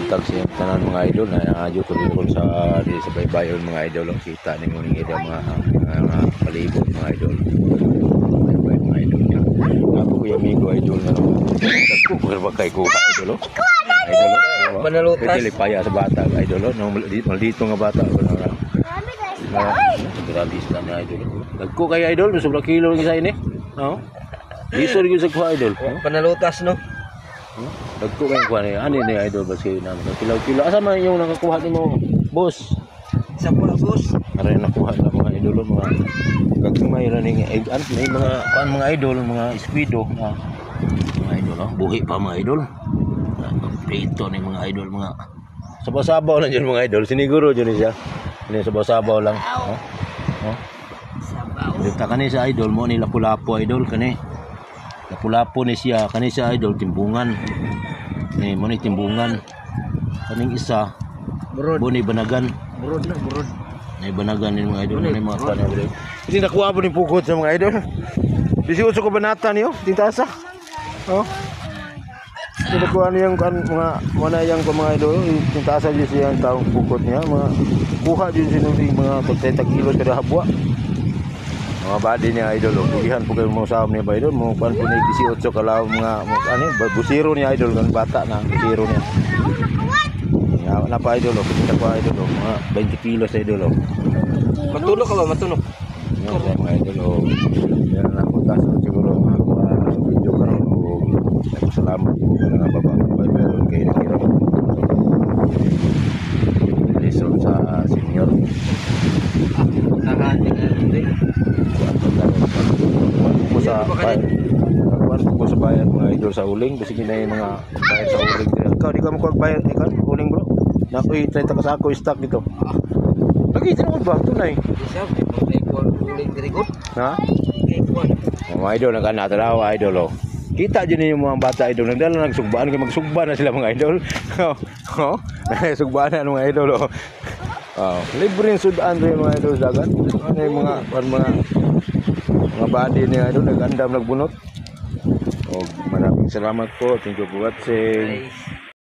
buntag sa tanan mga idol na adyo ko rin sa baybayon mga idol. Kita ni mo ning mga palibot mga idol. Baybayon mga idol niya. Ako ko yung amigo idol na ko berbakay ko idol. Idol. Manalutas. Dili paya sa bata idol. Maldito nga bata ko na. Grabe isla ni idol. Dagko kay idol, sobra kilo lang isa ini. No? Iso rin sa kuha idol. Panalutas no. Dagko kay kuha ni ani ni idol bas kay naman. Kilo. Asa man yung nakakuha nimo, boss? Sa pula boss. Aray nakuha na mga idol mga gagmay ra ning may mga idol, mga speedo mga idol, buhi pa mga idol. Prito ni mga idol mga sabaw-sabaw lang dyan mga idol. Siniguro dyan siya. Ini sabaw-sabaw lang. Dito kani sa idol mo ni lapu-lapu idol kani. Lapu-lapu ni siya kani sa idol timbungan. Ni mo ni timbungan. Kaning isa buni banagan. Burod. Ni banagan ni mga idol ni mga kan idol. Hindi nakuha po ni pukot sa mga idol. Bisi uso ko banata niyo, tintasa. Hindi nakuha niyo yung mga manayang ko mga idol. Tintasa din siya ang taong pukot niya. Mga kuha din sinuling mga 30 kilos kada habwa. Mga body niya idol. Pugihan po kayo mga saham niya ba idol. Mga pan po ni 18 kalaw mga busiro niya idol. Bata na busiro niya. Napa idol, napa idol, mga 20 kilos idol. Matulog ka ba? Matulog? Yan sa mga idol. Yan lang po tayo siguro mga video ka rin. Salamat po ka nga baba. Meron kayo nakirap. Lison sa senior. Nakahati na hindi. Kuwan po sa bayan mga idol sa uling. Kasi na yung mga bayad sa uling. Ikaw, di ka magkakbayad ikan? Uling bro? Nakoy 30 ka sa ako stock dito. Lagi tinawag ba? Tunay. Isa, may uling dirikot. Ha? Okay, kuwan. Mga idol, nagkanatalaw idol. Kita dyan yung mga bata idol. Nagdala nagsugbaan. Kaya magsugba na sila mga idol. Sugbaan na mga idol. Libre yung sudan rin mga idol. Dagan. Ano yung mga body niya idol. Nagandam, nagbunot. Maraming salamat po. Thank you for watching.